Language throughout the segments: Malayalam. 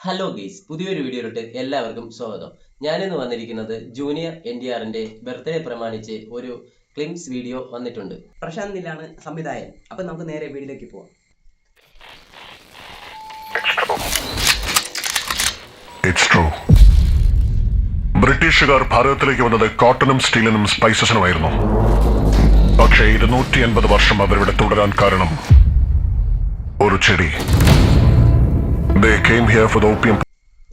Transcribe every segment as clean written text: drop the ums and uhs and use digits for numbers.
ഹലോ ഗെയ്സ്, പുതിയൊരു വീഡിയോയിലോട്ട് എല്ലാവർക്കും സ്വാഗതം. ഞാനിന്ന് വന്നിരിക്കുന്നത് ജൂനിയർ NTRന്റെ ബർത്ത്ഡേ പ്രമാണിച്ച് ഒരു ക്ലിംസ് വീഡിയോ വന്നിട്ടുണ്ട്. പ്രശാന്ത് നിലാണ് സംവിധായകൻ. അപ്പൊ നമുക്ക് നേരെ വീഡിയോയിലേക്ക് പോവാം. ബ്രിട്ടീഷുകാർ ഭാരതത്തിലേക്ക് വന്നത് കോട്ടണും സ്റ്റീലിനും സ്പൈസസിനുമായിരുന്നു. പക്ഷേ 280 വർഷം അവരിവിടെ തുടരാൻ കാരണം ഒരു ചെടി. They came here for the opium.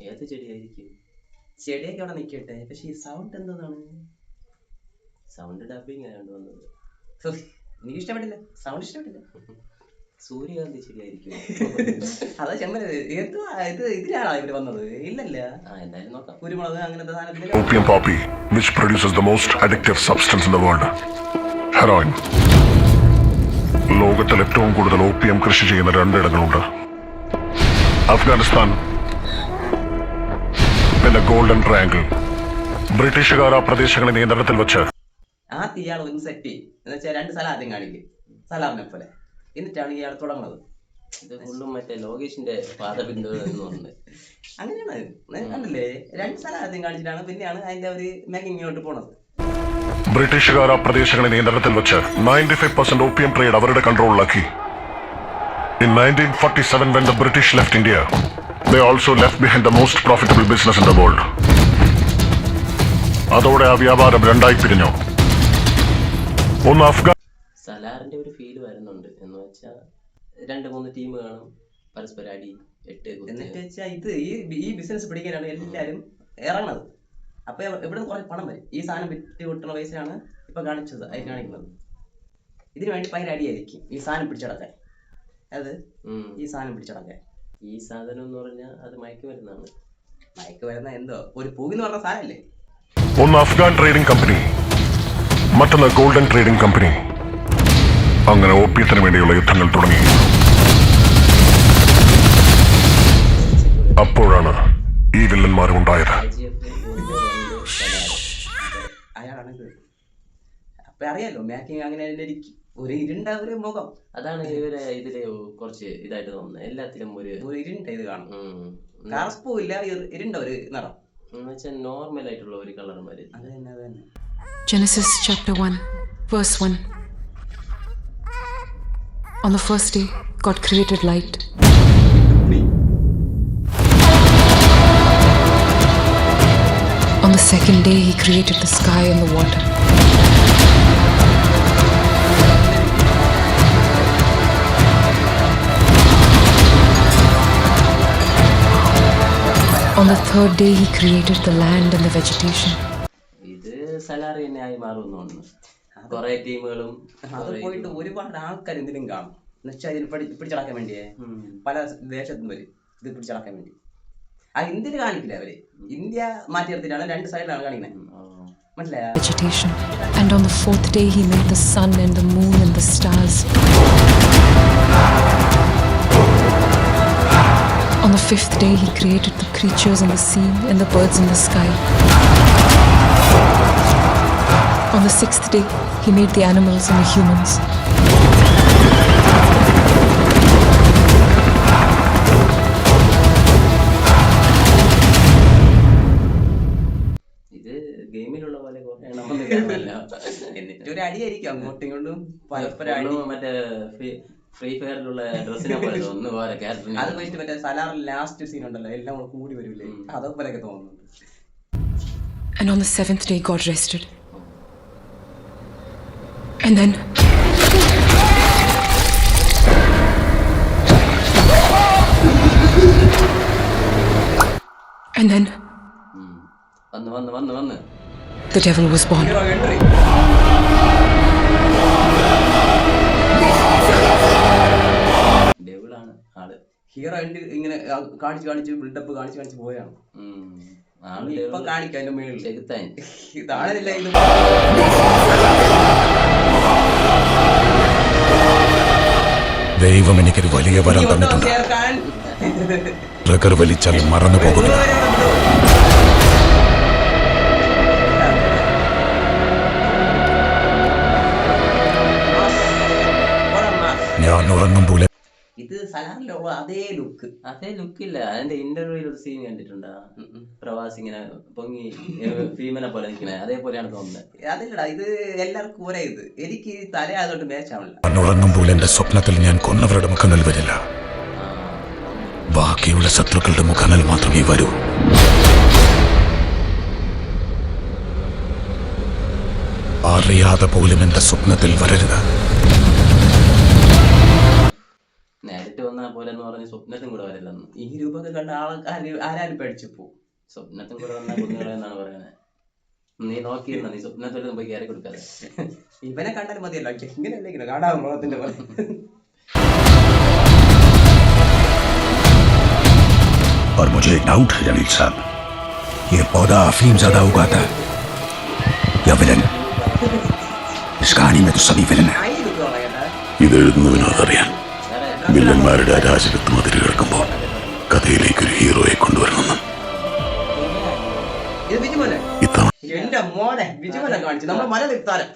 ഏത് ചെടിയായിരിക്കും? ചെടിയൊക്കെ അവിടെ നിൽക്കട്ടെ, പക്ഷെ ഈ സൗണ്ട് എന്താണ്? സൗണ്ട് ഡബിങ് ആയതുകൊണ്ട് വന്നത്. എനിക്ക് ഇഷ്ടപ്പെട്ടില്ല, സൗണ്ട് ഇഷ്ടപ്പെട്ടില്ല. സൂര്യകാന്തി ചെടിയായിരിക്കും. അതാ ചെമ്മല് ഇതിലാണോ ഇവര് വന്നത്? ഇല്ലല്ല. എന്തായാലും നോക്കാം. കുരുമുളക് അങ്ങനത്തെ സാധനത്തിന് Opium poppy, which produces the most addictive substance in the world, heroin. ലോകത്തിൽ ഏറ്റവും കൂടുതൽ ഓപ്പിയം കൃഷി ചെയ്യുന്ന രണ്ടിടങ്ങളുണ്ട്, അഫ്ഗാനിസ്ഥാൻ പിന്നെ ഗോൾഡൻ ട്രയാങ്കിൾ. ബ്രിട്ടീഷുകാർ ആ പ്രദേശങ്ങളെ നിയന്ത്രണത്തിൽ വെച്ച് ഇയാൾ ഒന്ന് സെറ്റ് ചെയ്യും എന്ന് വെച്ചാൽ 2 സ്ഥലം ആദ്യം കാണിക്കും, സലാമിനെ പോലെ. എന്നിട്ടാണ് ഇയാൾ തുടങ്ങുന്നത്. ഇത് ഫുള്ളും മറ്റേ ലോകേഷിന്റെ പാദബിന്ദു എന്ന് പറഞ്ഞത്. അങ്ങനെയാണ് കണ്ടില്ലേ? 2 സ്ഥലം ആദ്യം കാണിച്ചിട്ടാണ് പിന്നെയാണ് അതിന്റെ ഒരു മേക്കിങ്ങിലോട്ട് പോണത്. ബ്രിട്ടീഷുകാർ ആ പ്രദേശങ്ങളെ നിയന്ത്രണത്തിൽ വെച്ച് 95% ഓപ്പിയം ട്രേഡ് അവരുടെ കൺട്രോളിലാക്കി. In 1947, when the British left India, they also left behind the most profitable business in the world. അതോടെ ആ വ്യാപാരം രണ്ടായി പിരിഞ്ഞു. ഒന്ന് അഫ്ഗാൻ സലാറിന്റെ ഒരു ഫീല് വരുന്നുണ്ട്. എന്ന് വെച്ചാൽ 2-3 ടീം കാണും, പരസ്പരം അടി, എന്നിട്ട് വെച്ചാൽ ഈ ബിസിനസ് പിടിക്കാനാണ് എല്ലാരും ഇറങ്ങുന്നത്. അപ്പൊ ഇവിടെ കുറെ പണം വരും. ഈ സാധനം വിറ്റ് കിട്ടുന്ന പൈസയാണ് ഇപ്പൊ കാണിക്കുന്നത്. ഇതിനു വേണ്ടി ഭയങ്കര അടിയായിരിക്കും ഈ സാധനം പിടിച്ചടക്കാൻ. ഈ സാധനം പിടിച്ചടക്കാൻ ഈ സാധനം എന്ന് പറഞ്ഞാൽ അത് മയക്കുമരുന്ന് എന്തോ ഒരു പൂവെന്ന് പറഞ്ഞ സാധനല്ലേ. ഒന്ന് അഫ്ഗാൻ ട്രേഡിംഗ് കമ്പനി, മറ്റൊന്ന് ഗോൾഡൻ ട്രേഡിംഗ് കമ്പനി. അങ്ങനെ ഓപ്പിയത്തിന് വേണ്ടിയുള്ള യുദ്ധങ്ങൾ തുടങ്ങി. അപ്പോഴാണ് ഈ വില്ലന്മാരും ഉണ്ടായത്. അയാളാണിത്. അപ്പൊ അറിയാലോ, മേക്കിംഗ് അങ്ങനെ ഒരു ഇരുണ്ട ഒരു മുഖം. അതാണ് ഇവരെ ഇതില് കുറച്ച് ഇതായിട്ട് തോന്നുന്നത്. എല്ലാത്തിലും ഒരു ഇരുണ്ട ഇത് കാണും. കറുപ്പും ഇല്ല, ഇരുണ്ട ഒരു നിറം. നോർമൽ ആയിട്ടുള്ള ഒരു കളറും വരും. Genesis chapter 1 verse 1. On the first day God created light. On the second day he created the sky and the water. On the third day he created the land and the vegetation. ഇത് സലാറി തന്നെ ആയി മാറുന്നു. കുറെ ടീമുകളും അത് പോയിട്ട് ഒരുപാട് ആൾക്കാർ എന്തിനും കാണും. എന്നുവെച്ചാൽ ഇതിന് പിടിച്ചടക്കാൻ വേണ്ടിയേ പല ദേശത്തും വരും ഇത് പിടിച്ചടക്കാൻ വേണ്ടി. ഇന്ത്യയിൽ കാണിക്കില്ല അവര്. ഇന്ത്യ മാറ്റിയെടുത്തിട്ടാണ് 2 സൈഡിലാണ് കാണിക്കുന്നത്. മനസ്സിലായോ? Vegetation. And on the 4th day he made the sun and the moon and the stars. On the 5th day he created the creatures in the sea and the birds in the sky. On the 6th day he made the animals and the humans. ഇത് ഗെയിമിലുള്ള പോലെ എന്നിട്ട് ഒരു അടിയായിരിക്കും അങ്ങോട്ടും ഇങ്ങോട്ടും പരസ്പരം അടി. മറ്റേ ഫ്രീ ഫയറിലുള്ള ഡ്രസ്സിനെ പോലെ തോന്നുന്നു. അത് പോയിട്ട് മറ്റേ സലാറിൽ ലാസ്റ്റ് സീൻ ഉണ്ടല്ലോ, എല്ലാം കൂടി വരൂലേ, അതേപോലെയൊക്കെ തോന്നുന്നുണ്ട്. And on the 7th day God rested. And then വന്ന് the devil was born. ഡെവിളാണ് ആള്. ഹീറോ ഇങ്ങനെ കാണിച്ച് ബിൽഡപ്പ് കാണിച്ച് പോയാണ്. ഇപ്പൊ കാണിക്കാം അതിന്റെ മേളിൽ ചെകുത്താൻ. ഇതാണില്ല ഇത്. ദൈവം എനിക്കൊരു വലിയ വരം തന്നിട്ടുണ്ട്. ട്രിഗർ വലിച്ചാൽ മറന്നു പോകുന്നു. ഞാൻ ഉറങ്ങുമ്പോൾ ഇത് സലാറിലുള്ള അതേ ലുക്ക്. അതേ ലുക്കില്ല. അതിന്റെ ഇന്റർവ്യൂവിൽ ഒരു സീൻ കണ്ടിട്ടുണ്ടാ? പ്രവാസി ഇങ്ങനെ പൊങ്ങി ഭീമനെ പോലെ നിൽക്കണേ, അതേപോലെയാണ് തോന്നുന്നത്. അതില്ലടാ, ഇത് എല്ലാവർക്കും ഒരേ ഇത്. എനിക്ക് തലയായതുകൊണ്ട് മാച്ച് ആവില്ല. ഉറങ്ങുമ്പോൾ എന്റെ സ്വപ്നത്തിൽ ഞാൻ കൊന്നവരുടെ മുഖങ്ങൾ വരില്ല, ബാക്കിയുള്ള ശത്രുക്കളുടെ മുഖങ്ങൾ മാത്രമേ വരൂ. അറിയാതെ പോലും എന്റെ സ്വപ്നത്തിൽ വരരുത്. നേരിട്ട് വന്ന പോലെ എന്ന് പറഞ്ഞ് സ്വപ്നത്തും കൂടെ വരില്ലെന്ന്. ഈ രൂപമൊക്കെ കണ്ട ആരാരും പേടിച്ചു പോവും. സ്വപ്നത്തും കൂടെ വന്നാൽ കുഞ്ഞുങ്ങളെന്നാണ് പറയുന്നത്. നീ നോക്കിയിരുന്ന, നീ സ്വപ്നത്തിൽ പോയി കയറി കൊടുക്കാതെ. ഇവനെ കണ്ടാലും മതിയല്ലോ, ഇങ്ങനെയല്ലേ കാണാൻ മൃഗത്തിന്റെ പോലെ. और मुझे एक डाउट है जलील साहब, ये पौधा अफीम ज्यादा उगाता है या विलन? इस कहानी में तो सभी विलन है. ആയി ഇത് കേട്ടാ. ഇത് എഴുതുന്നതിനോടറിയാൻ വില്ലന്മാരുടെ അരാജകത്വം അതിരുകിടക്കുമ്പോൾ കഥയിലേക്ക് ഒരു ഹീറോയെ കൊണ്ടുവരണമെന്നും ഇത് ബിജുമോനെ, ഇത്തവണ എന്റെ മോനെ ബിജുമോനെ കാണിച്ചു നമ്മുടെ മല നിർത്താരം.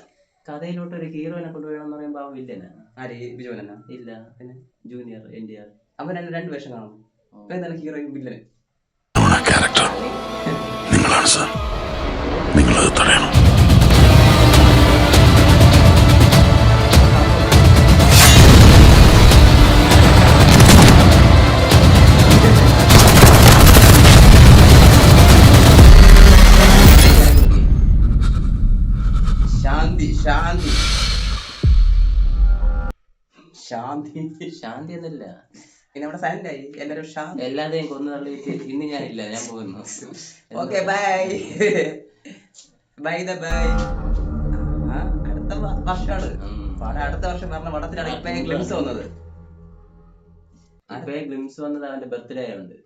കഥയിലോട്ട് ഒരു ഹീറോയിനെ കൊണ്ടുപോകണമെന്ന് പറയുമ്പോ അവൻ വില്ലനാ? ആര് ബിജുമോനാ? ഇല്ല, പിന്നെ ജൂനിയർ NTR. അവൻ രണ്ട് വേഷം കാണും. ഇപ്പൊ എന്താണ് ഹീറോയും വില്ലനും? ക്യാരക്ടർ നിങ്ങളാണ് സാർ, നിങ്ങളത് തടയണം. ശാന്തി ശാന്തി ശാന്തി ശാന്തി എന്നല്ല, പിന്നെ അവിടെ സൈലന്റ് ആയി എല്ലാരും. ശാന്തി എല്ലാതെയും കൊന്നു തള്ളിയിട്ട് ഇന്ന് ഞാനില്ല, ഞാൻ പോകുന്നു. Okay bye bye the bye. അടുത്ത വർഷമാണ് അടുത്ത വർഷം പറഞ്ഞ പടത്തിലാണ് ഇപ്പൊ ഗ്ലിംസ് വന്നത്. ഇപ്പൊ ഗ്ലിംസ് വന്നത് അവന്റെ ബർത്ത്ഡേ ആയതുകൊണ്ട്.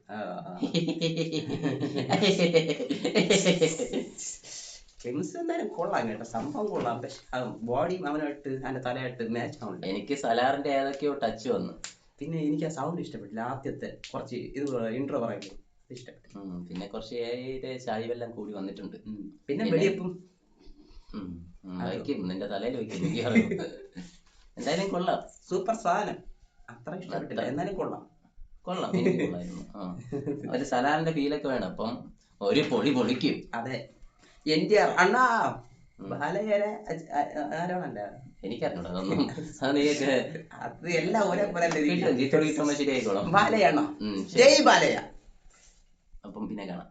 ഗ്ലിംസ് എന്തായാലും കൊള്ളാം കേട്ടോ, സംഭവം കൊള്ളാം. പക്ഷെ ബോഡിയും അവനായിട്ട് അതിന്റെ തലയായിട്ട് മാച്ച് ആവുന്നുണ്ട്. എനിക്ക് സലാറിന്റെ ഏതൊക്കെയോ ടച്ച് വന്നു. പിന്നെ എനിക്ക് ആ സൗണ്ട് ഇഷ്ടപ്പെട്ടില്ല. ആദ്യത്തെ കുറച്ച് ഇത് ഇൻട്രോ പറയുമ്പോൾ ഇഷ്ടപ്പെട്ടു. പിന്നെ കുറച്ച് ചായവെല്ലാം കൂടി വന്നിട്ടുണ്ട്. പിന്നെ വെടിയപ്പും വയ്ക്കും, നിന്റെ തലയിൽ വയ്ക്കും. എന്തായാലും കൊള്ളാം, സൂപ്പർ സാധനം. അത്ര ഇഷ്ടപ്പെട്ടില്ല, എന്നാലും കൊള്ളാം. കൊള്ളാം, എനിക്ക് കൊള്ളായിരുന്നു. ഒരു സലാറിന്റെ ഫീലൊക്കെ വേണം, അപ്പം ഒരു പൊളി പൊളിക്കും. അതെ, NTR അണ്ണാ ബാലയേരെ ആരാണല്ല എനിക്കറിഞ്ഞൂടാ അതൊന്നും. അത് എല്ലാം ഒരേപോലെ കിട്ടുമ്പോ ശരിയായിക്കോളാം. ബാലയണ്ണ, ശരി. ജയ് ബാലയ. അപ്പം പിന്നെ കാണാം.